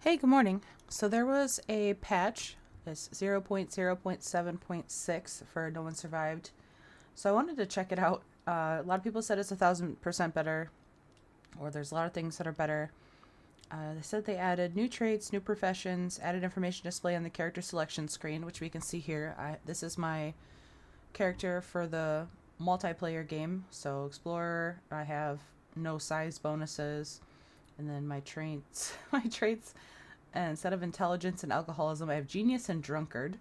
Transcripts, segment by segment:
Hey, good morning. So there was a patch, this 0.0.7.6 for No One Survived. So I wanted to check it out. A lot of people said it's 1,000% better, or there's a lot of things that are better. They said they added new traits, new professions, added information display on the character selection screen, which we can see here. This is my character for the multiplayer game. So Explorer, I have no size bonuses, and then my traits, my traits. And instead of intelligence and alcoholism, I have genius and drunkard.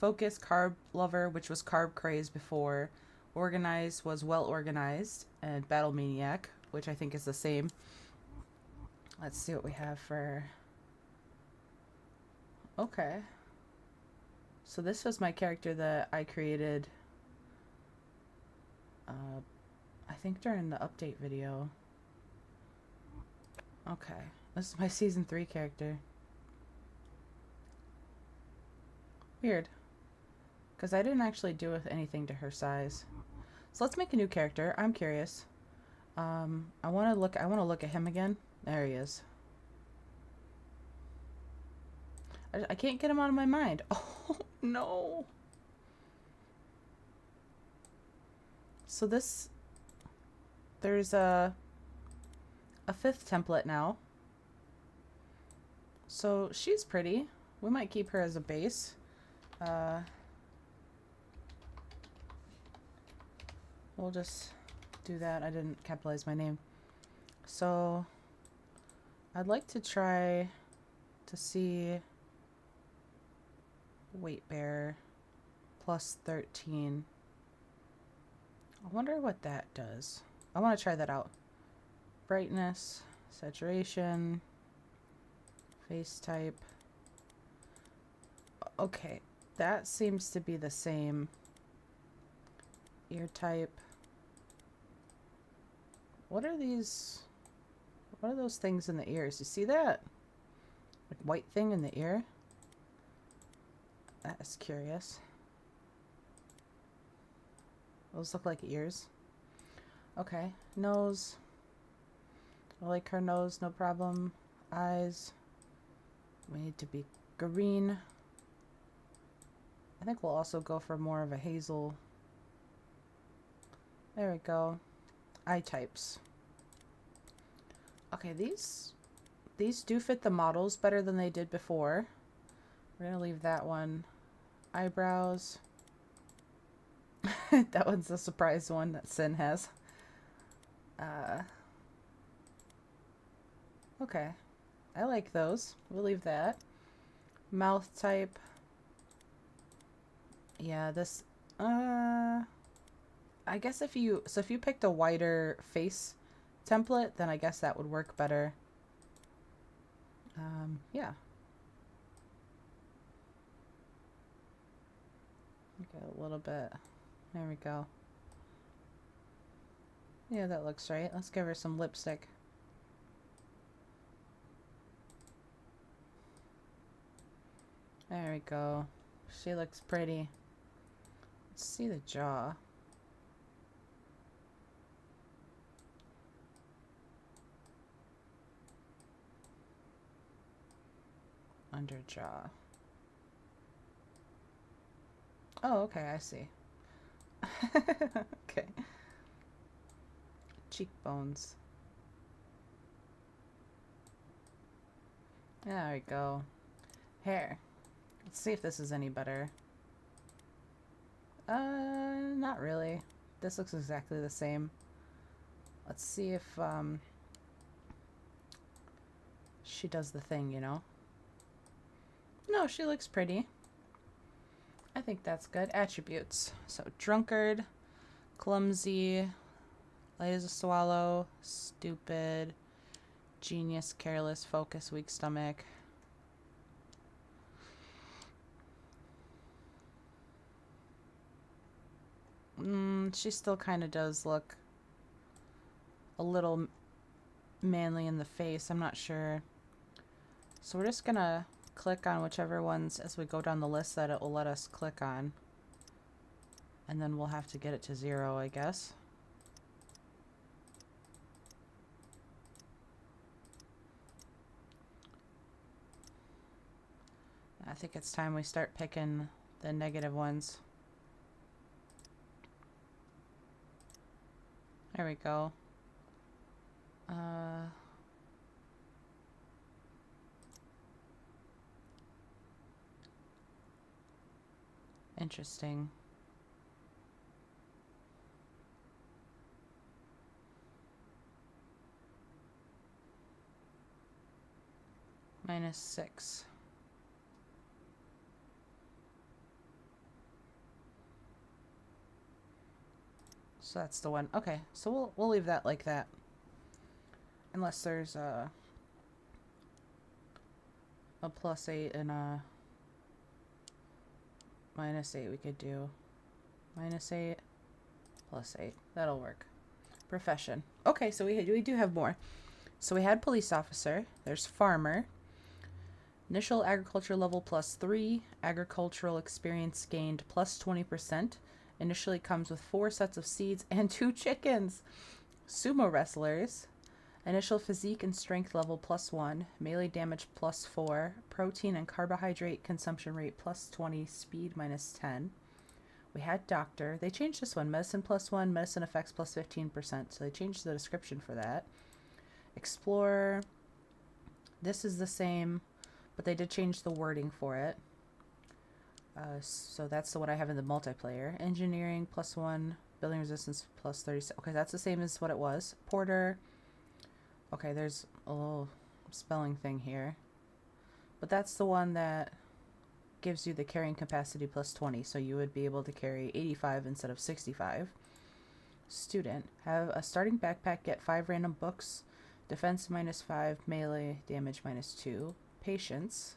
Focus, carb lover, which was carb craze before. Organized was well organized. And battle maniac, which I think is the same. Let's see what we have for. Okay. So this was my character that I created, I think during the update video. Okay. This is my season 3 character. Weird. Because I didn't actually do anything to her size. So let's make a new character. I'm curious. I want to look at him again. There he is. I can't get him out of my mind. Oh no. So there's a fifth template now. So she's pretty. We might keep her as a base. We'll just do that. I didn't capitalize my name. So I'd like to try to see weight bearer plus 13. I wonder what that does. I want to try that out. Brightness, saturation, face type. Okay, that seems to be the same. Ear type. What are these? What are those things in the ears? You see that? Like white thing in the ear? That is curious. Those look like ears. Okay, nose. I like her nose, no problem. Eyes. We need to be green. I think we'll also go for more of a hazel. There we go. Eye types. Okay, these do fit the models better than they did before. We're gonna leave that one. Eyebrows. That one's a surprise one that Sin has. Okay. I like those. We'll leave that. Mouth type. Yeah, this I guess if you picked a wider face template, then I guess that would work better. Yeah. Okay, a little bit. There we go. Yeah, that looks right. Let's give her some lipstick. There we go. She looks pretty. Let's see the jaw. Under jaw. Oh, okay, I see. Okay. Cheekbones. There we go. Hair. Let's see if this is any better. Not really. This looks exactly the same. Let's see if, she does the thing, you know? No, she looks pretty. I think that's good. Attributes. So, drunkard, clumsy, light as a swallow, stupid, genius, careless, focus, weak stomach. She still kind of does look a little manly in the face. I'm not sure. So we're just gonna click on whichever ones as we go down the list that it will let us click on. And then we'll have to get it to 0, I guess. I think it's time we start picking the negative ones. There we go. Interesting. -6. So that's the one. Okay, so we'll leave that like that. Unless there's a +8 and a -8 we could do. -8, +8. That'll work. Profession. Okay, so we do have more. So we had police officer. There's farmer. Initial agriculture level +3. Agricultural experience gained +20%. Initially comes with 4 sets of seeds and 2 chickens. Sumo wrestlers. Initial physique and strength level +1. Melee damage +4. Protein and carbohydrate consumption rate +20. Speed -10. We had doctor. They changed this one. Medicine +1. Medicine effects +15%. So they changed the description for that. Explorer. This is the same, but they did change the wording for it. So that's the one I have in the multiplayer. Engineering +1. Building resistance +30. Okay, that's the same as what it was. Porter. Okay, there's a little spelling thing here. But that's the one that gives you the carrying capacity +20. So you would be able to carry 85 instead of 65. Student. Have a starting backpack, get 5 random books. Defense -5. Melee damage -2. Patience.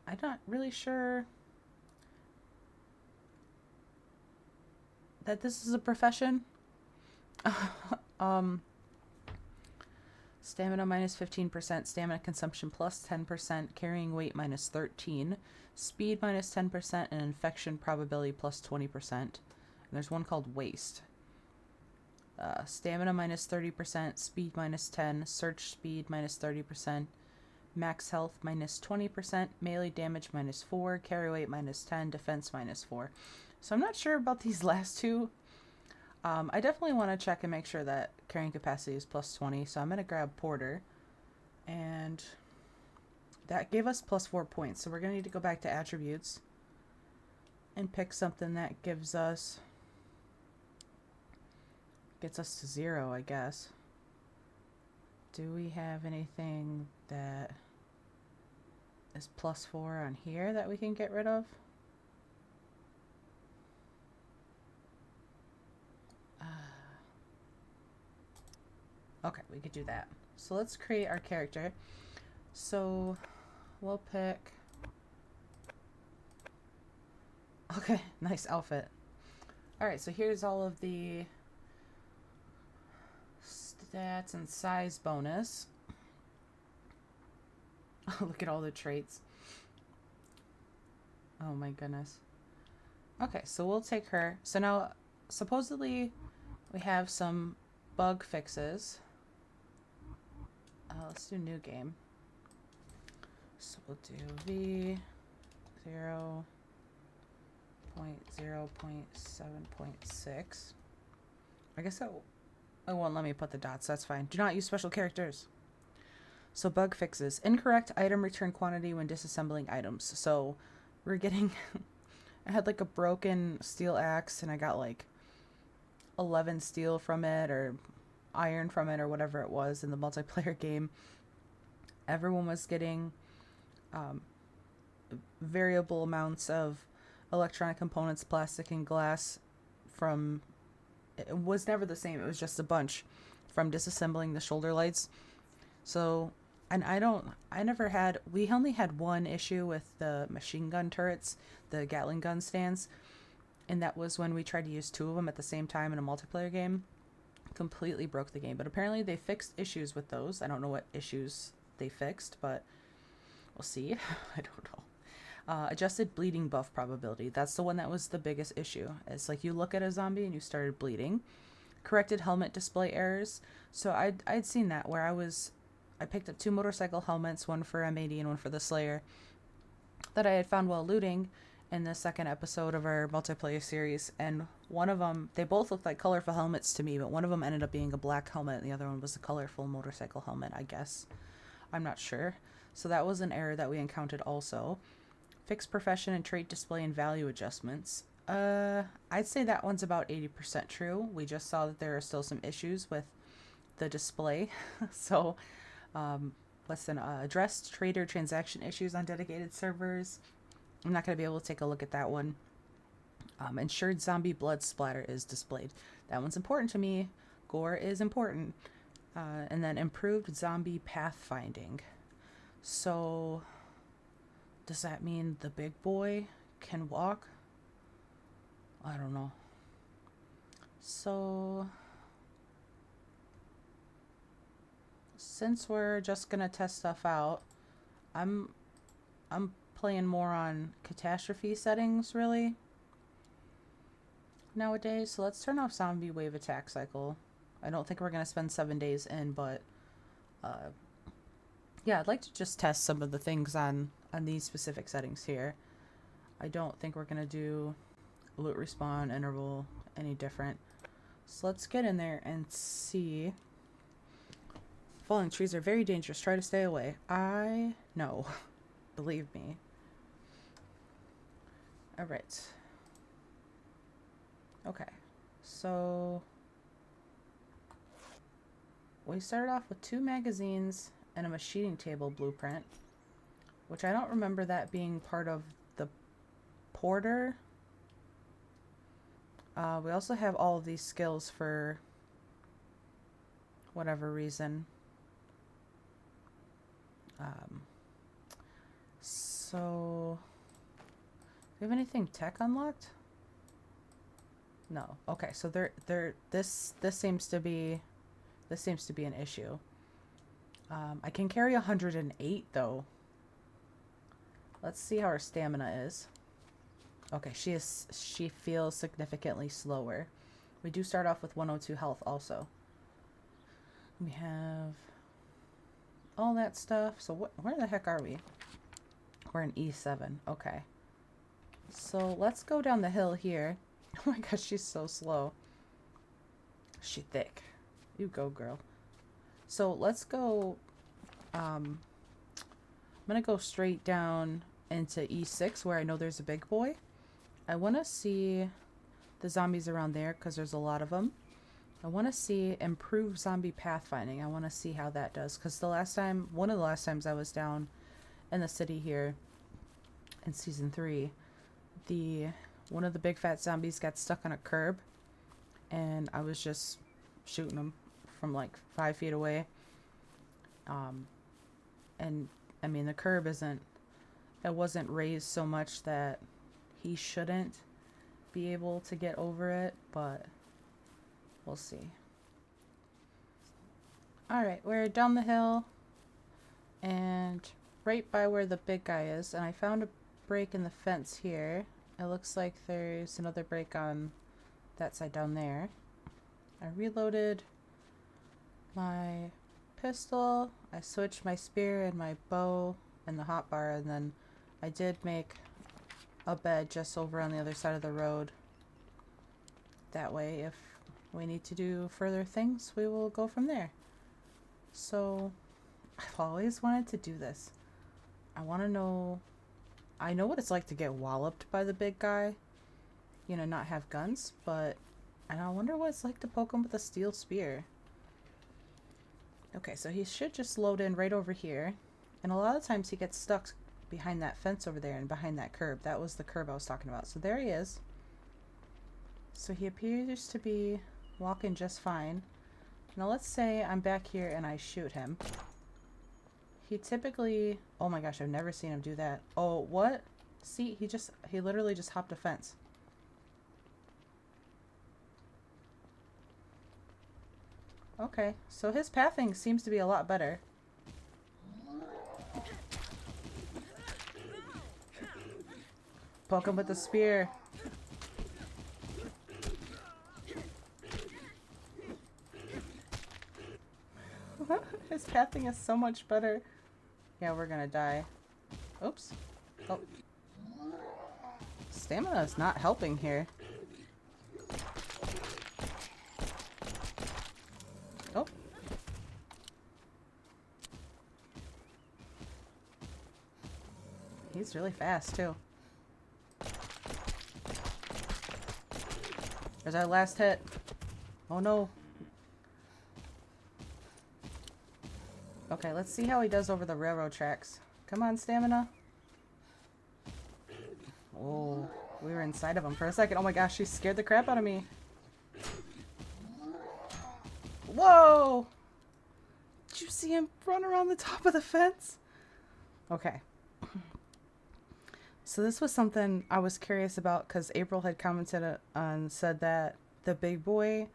I'm not really sure that this is a profession. Stamina -15%, stamina consumption +10%, carrying weight -13, speed -10%, and infection probability +20%. And there's one called waste. Stamina -30%, speed -10, search speed -30%, max health -20%, melee damage -4, carry weight -10, defense -4. So I'm not sure about these last two. I definitely want to check and make sure that carrying capacity is +20. So I'm going to grab Porter. And that gave us +4 points. So we're going to need to go back to attributes and pick something that gets us to 0, I guess. Do we have anything that is +4 on here that we can get rid of? Okay, we could do that. So let's create our character. So we'll pick... Okay, nice outfit. Alright, so here's all of the stats and size bonus. Look at all the traits. Oh my goodness. Okay, so we'll take her. So now, supposedly, we have some bug fixes. Let's do new game. So we'll do V0.0.7.6. I guess it won't let me put the dots. That's fine. Do not use special characters. So bug fixes. Incorrect item return quantity when disassembling items. So we're getting... I had like a broken steel axe and I got like 11 steel from it or iron from it or whatever it was in the multiplayer game. Everyone was getting variable amounts of electronic components, plastic and glass from... It was never the same. It was just a bunch from disassembling the shoulder lights. So, and we only had one issue with the machine gun turrets, the Gatling gun stands. And that was when we tried to use 2 of them at the same time in a multiplayer game. Completely broke the game. But apparently they fixed issues with those. I don't know what issues they fixed, but we'll see. I don't know. Adjusted bleeding buff probability. That's the one that was the biggest issue. It's like you look at a zombie and you started bleeding. corrected helmet display errors. So I'd seen that where I picked up 2 motorcycle helmets, one for M80 and one for the Slayer, that I had found while looting in the second episode of our multiplayer series. And one of them, they both looked like colorful helmets to me, but one of them ended up being a black helmet and the other one was a colorful motorcycle helmet, I guess. I'm not sure. So that was an error that we encountered also. Fixed profession and trait display and value adjustments. I'd say that one's about 80% true. We just saw that there are still some issues with the display. So, addressed trader transaction issues on dedicated servers. I'm not going to be able to take a look at that one. Ensured zombie blood splatter is displayed. That one's important to me. Gore is important. And then improved zombie pathfinding. So, does that mean the big boy can walk? I don't know. So, since we're just gonna test stuff out, I'm playing more on catastrophe settings really nowadays. So let's turn off zombie wave attack cycle. I don't think we're gonna spend 7 days in, but yeah, I'd like to just test some of the things on these specific settings here. I don't think we're gonna do loot respawn interval any different. So let's get in there and see. Falling trees are very dangerous. Try to stay away. I know. Believe me. Alright. Okay. So we started off with 2 magazines and a machining table blueprint, which I don't remember that being part of the porter. We also have all of these skills for whatever reason. So, do we have anything tech unlocked? No. Okay, so this seems to be an issue. I can carry 108 though. Let's see how her stamina is. Okay, she feels significantly slower. We do start off with 102 health also. We have all that stuff. So where the heck are we? We're in E7. Okay. So let's go down the hill here. Oh my gosh, she's so slow. She thick. You go, girl. So let's go. I'm gonna go straight down into E6 where I know there's a big boy. I want to see the zombies around there because there's a lot of them. I want to see improved zombie pathfinding. I want to see how that does because one of the last times I was down in the city here in season 3, one of the big fat zombies got stuck on a curb and I was just shooting him from like 5 feet away. And I mean the curb wasn't raised so much that he shouldn't be able to get over it, but we'll see. Alright, we're down the hill and right by where the big guy is, and I found a break in the fence here. It looks like there's another break on that side down there. I reloaded my pistol, I switched my spear and my bow and the hotbar, and then I did make a bed just over on the other side of the road. That way, if we need to do further things, we will go from there. So, I've always wanted to do this. I want to know... I know what it's like to get walloped by the big guy. You know, not have guns, but... And I wonder what it's like to poke him with a steel spear. Okay, so he should just load in right over here. And a lot of times he gets stuck behind that fence over there and behind that curb. That was the curb I was talking about. So there he is. So he appears to be walking just fine. Now let's say I'm back here and I shoot him. He typically... Oh my gosh, I've never seen him do that. Oh, what? See, he literally just hopped a fence. Okay, so his pathing seems to be a lot better. Poke him with the spear. His pathing is so much better. Yeah, we're gonna die. Oops. Oh. Stamina is not helping here. Oh. He's really fast, too. There's our last hit. Oh, no. Okay, let's see how he does over the railroad tracks. Come on, stamina. Oh, we were inside of him for a second. Oh my gosh, she scared the crap out of me. Whoa! Did you see him run around the top of the fence? Okay. So this was something I was curious about because April had commented on, said that the big boy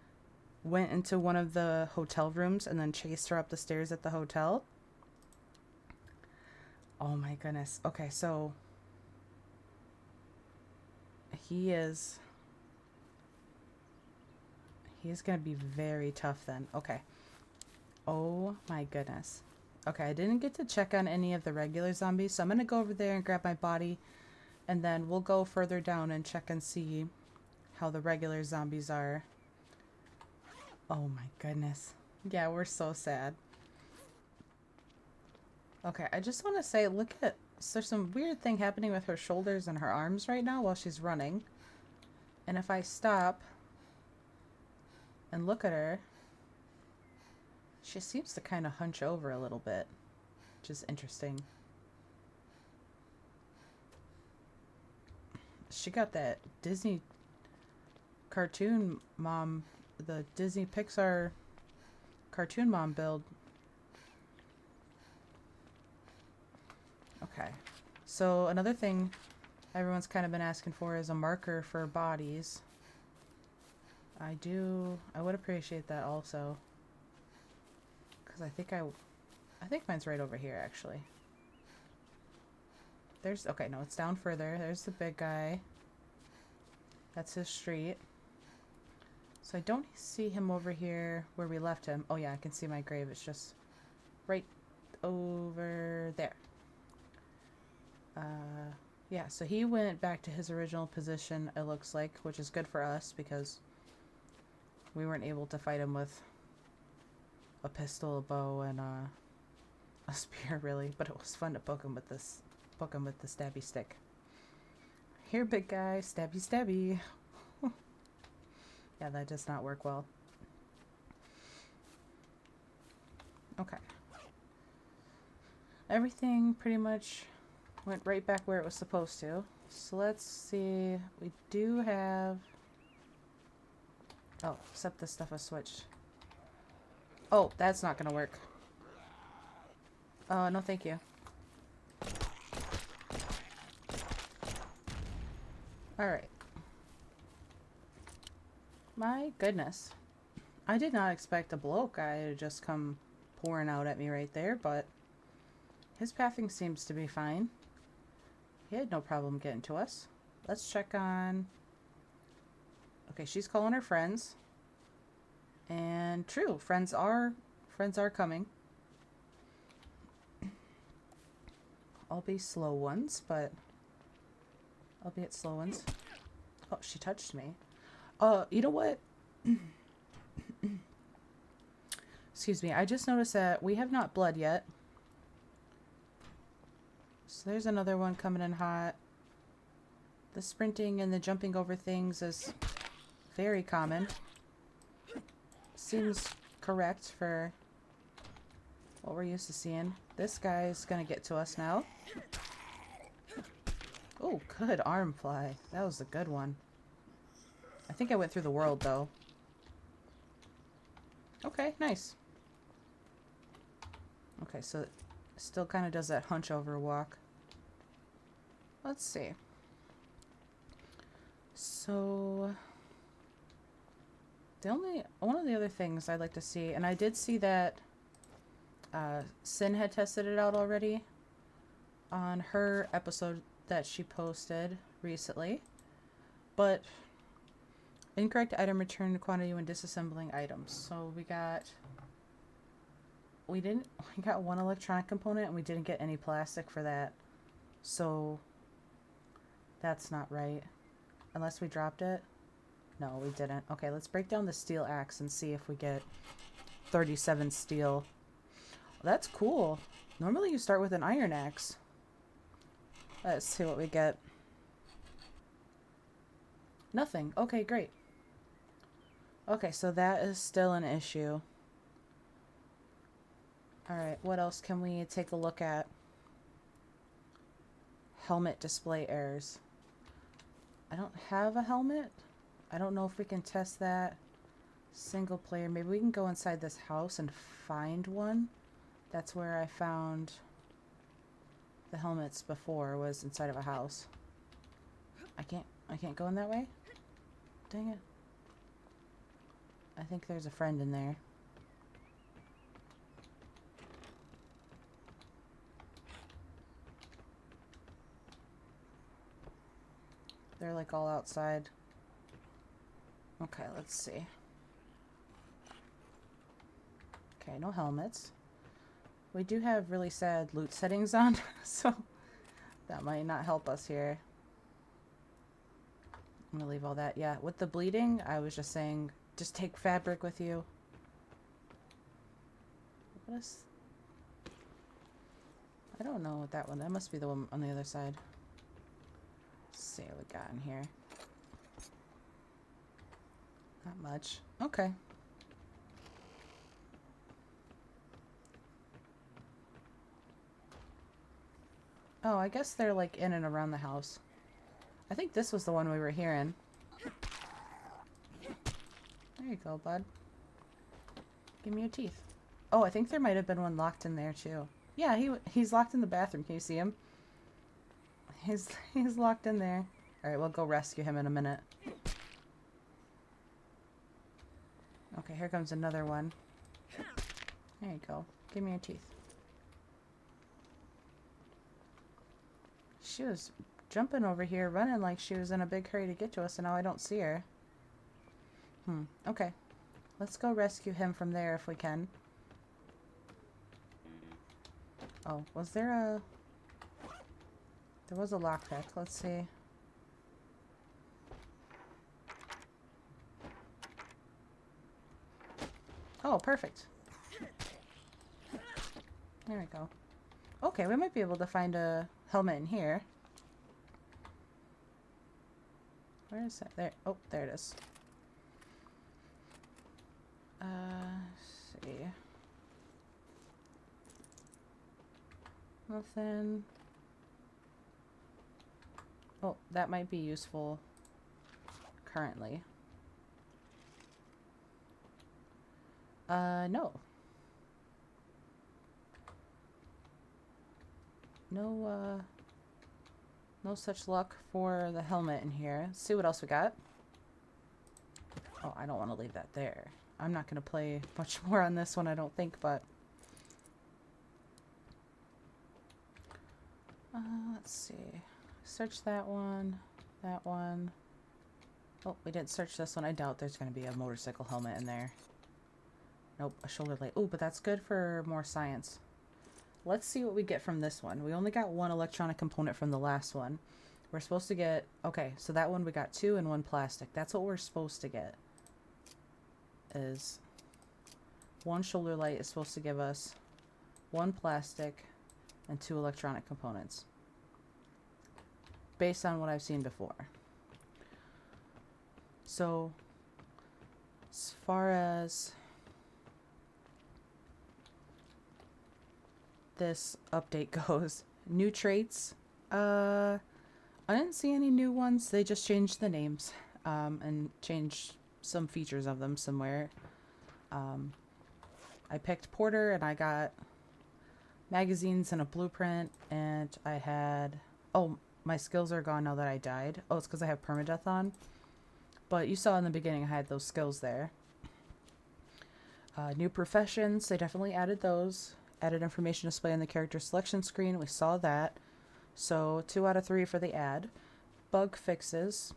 went into one of the hotel rooms and then chased her up the stairs at the hotel. Oh my goodness. Okay, so he is going to be very tough then. Okay. Oh my goodness. Okay, I didn't get to check on any of the regular zombies, so I'm going to go over there and grab my body, and then we'll go further down and check and see how the regular zombies are. Oh my goodness. Yeah, we're so sad. Okay, I just want to say, look at... So there's some weird thing happening with her shoulders and her arms right now while she's running. And if I stop and look at her, she seems to kind of hunch over a little bit, which is interesting. She got that Disney cartoon mom, the Disney Pixar cartoon mom build. Okay, so another thing everyone's kind of been asking for is a marker for bodies. I would appreciate that also. Because I think mine's right over here actually. Okay, no, it's down further. There's the big guy. That's his street. So I don't see him over here where we left him. Oh yeah, I can see my grave. It's just right over there. Yeah, so he went back to his original position, it looks like, which is good for us because we weren't able to fight him with a pistol, a bow, and a spear, really. But it was fun to poke him with the stabby stick. Here, big guy, stabby, stabby. Yeah, that does not work well. Okay. Everything pretty much went right back where it was supposed to. So let's see. We do have... Oh, except this stuff was switched. Oh, that's not gonna work. No thank you. Alright. My goodness. I did not expect a blow-up guy to just come pouring out at me right there, but his pathing seems to be fine. He had no problem getting to us. Let's check on... Okay, she's calling her friends. And true, friends are coming. Albeit slow ones, but... Albeit slow ones. Oh, she touched me. You know what? Excuse me, I just noticed that we have not bled yet. So there's another one coming in hot. The sprinting and the jumping over things is very common. Seems correct for what we're used to seeing. This guy's gonna get to us now. Oh, good arm fly. That was a good one. I think I went through the world, though. Okay, nice. Okay, so it still kind of does that hunch over walk. Let's see. So... one of the other things I'd like to see, and I did see that Sin had tested it out already on her episode that she posted recently, but incorrect item return quantity when disassembling items. So we got we got one electronic component and we didn't get any plastic for that. So that's not right. Unless we dropped it. No, we didn't. Okay, let's break down the steel axe and see if we get 37 steel. Well, that's cool. Normally you start with an iron axe. Let's see what we get. Nothing. Okay, great. Okay, so that is still an issue. Alright, what else can we take a look at? Helmet display errors. I don't have a helmet. I don't know if we can test that. Single player. Maybe we can go inside this house and find one. That's where I found the helmets before, was inside of a house. I can't go in that way? Dang it. I think there's a friend in there. They're like all outside. Okay, let's see. Okay, no helmets. We do have really sad loot settings on, so that might not help us here. I'm gonna leave all that. Yeah, with the bleeding, I was just saying, just take fabric with you. What is... I don't know what that one... That must be the one on the other side. Let's see what we got in here. Not much. Okay. Oh, I guess they're like in and around the house. I think this was the one we were hearing. There you go, bud. Give me your teeth. Oh, I think there might have been one locked in there too. Yeah, he's locked in the bathroom. Can you see him? He's locked in there. All right, we'll go rescue him in a minute. Okay, here comes another one. There you go. Give me your teeth. She was jumping over here, running like she was in a big hurry to get to us, and now I don't see her. Okay. Let's go rescue him from there if we can. Oh, was there a... There was a lockpick. Let's see. Oh, perfect. There we go. Okay, we might be able to find a helmet in here. Where is that? There. Oh, there it is. Let's see. Nothing. Oh, that might be useful currently. No. No such luck for the helmet in here. Let's see what else we got. Oh, I don't want to leave that there. I'm not going to play much more on this one, I don't think, but... let's see. Search that one. That one. Oh, we didn't search this one. I doubt there's going to be a motorcycle helmet in there. Nope, a shoulder light. Oh, but that's good for more science. Let's see what we get from this one. We only got one electronic component from the last one. We're supposed to get... Okay, so that one we got 2 and 1 plastic. That's what we're supposed to get. Is 1 shoulder light is supposed to give us 1 plastic and 2 electronic components. Based on what I've seen before. So, as far as this update goes, new traits, I didn't see any new ones. They just changed the names and changed some features of them somewhere. I picked Porter and I got magazines and a blueprint, and I had... Oh, my skills are gone now that I died. Oh, it's because I have permadeath on. But you saw in the beginning I had those skills there. New professions, they definitely added those. Added information display on the character selection screen. We saw that. So 2 out of 3 for the ad. Bug fixes.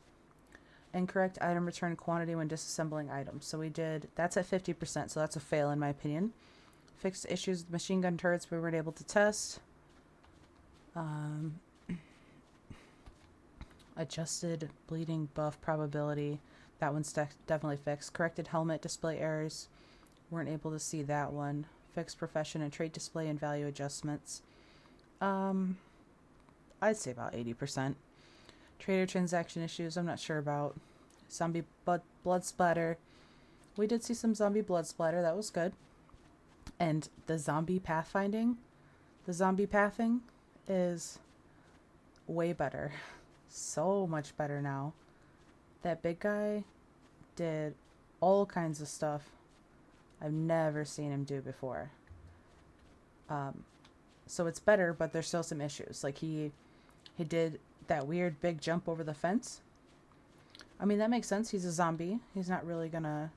Incorrect item return quantity when disassembling items. So we did, that's at 50%, so that's a fail in my opinion. Fixed issues with machine gun turrets we weren't able to test. Adjusted bleeding buff probability. That one's definitely fixed. Corrected helmet display errors. Weren't able to see that one. Fixed profession and trait display and value adjustments. I'd say about 80%. Trader transaction issues, I'm not sure about. Zombie blood splatter. We did see some zombie blood splatter. That was good. And the zombie pathfinding, the zombie pathing is way better. So much better now. That big guy did all kinds of stuff I've never seen him do before. So it's better, but there's still some issues. Like he did that weird big jump over the fence. I mean, that makes sense. He's a zombie. He's not really gonna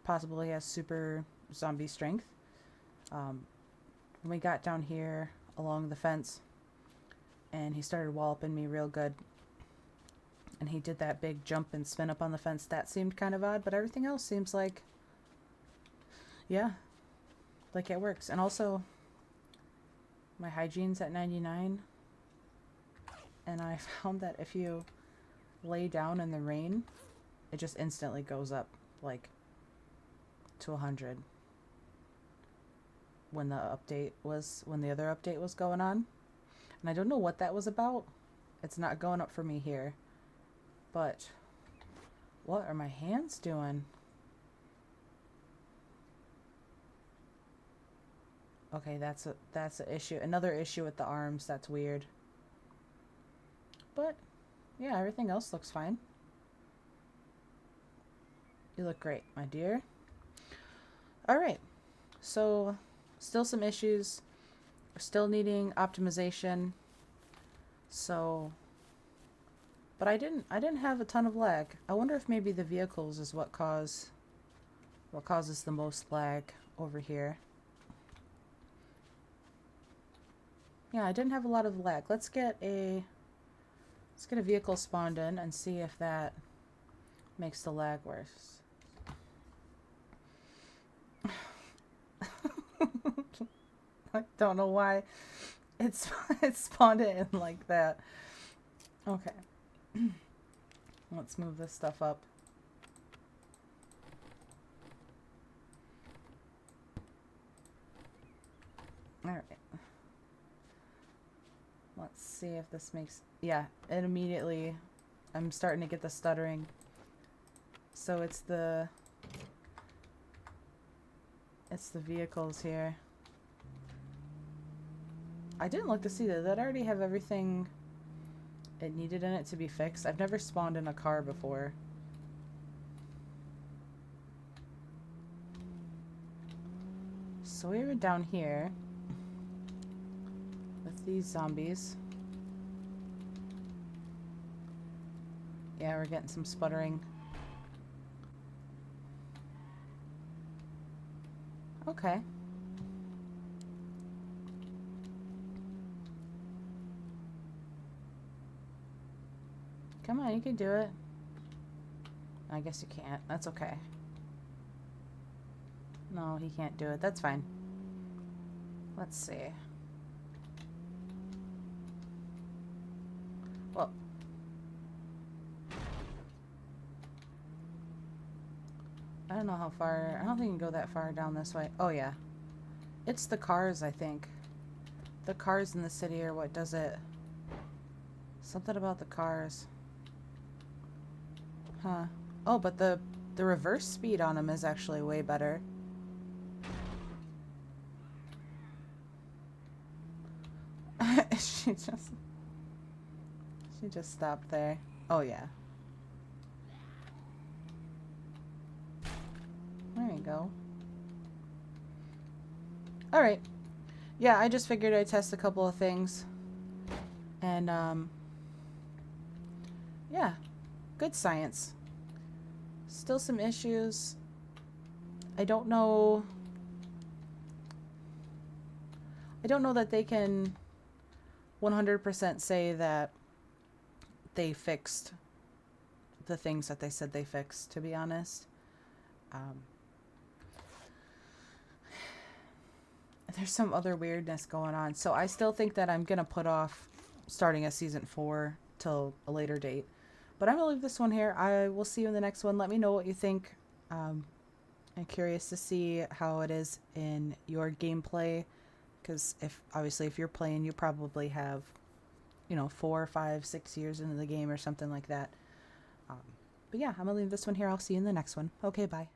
possibly have super zombie strength. When we got down here along the fence and he started walloping me real good and he did that big jump and spin up on the fence, that seemed kind of odd, but everything else seems like, yeah, like it works. And also my hygiene's at 99, and I found that if you lay down in the rain, it just instantly goes up like to 100 when the other update was going on. And I don't know what that was about. It's not going up for me here. But what are my hands doing? Okay, that's an issue. Another issue with the arms. That's weird. But yeah, everything else looks fine. You look great, my dear. All right. So still some issues. We're still needing optimization. So, but I didn't have a ton of lag. I wonder if maybe the vehicles is what causes the most lag over here. Yeah, I didn't have a lot of lag. Let's get a vehicle spawned in and see if that makes the lag worse. I don't know why it spawned it in like that. Okay. Let's move this stuff up. All right. Let's see if this makes... Yeah, it immediately... I'm starting to get the stuttering. So it's the vehicles here. I didn't look to see that. That already have everything it needed in it to be fixed. I've never spawned in a car before. So we were down here with these zombies. Yeah, we're getting some sputtering. Okay. Come on, you can do it. I guess you can't. That's okay. No, he can't do it. That's fine. Let's see. Well. I don't know how far. I don't think you can go that far down this way. Oh, yeah. It's the cars, I think. The cars in the city are what does it. Something about the cars. Huh. Oh, but the reverse speed on them is actually way better. She just stopped there. Oh, yeah. There you go. Alright. Yeah, I just figured I'd test a couple of things. And, yeah. Good science. Still some issues. I don't know that they can 100% say that they fixed the things that they said they fixed, to be honest. there's some other weirdness going on. So I still think that I'm gonna put off starting a season 4 till a later date. But I'm gonna leave this one here. I will see you in the next one. Let me know what you think. I'm curious to see how it is in your gameplay, because if you're playing, you probably have, 4, 5, 6 years into the game or something like that. Um, but yeah, I'm gonna leave this one here. I'll see you in the next one. Okay, bye.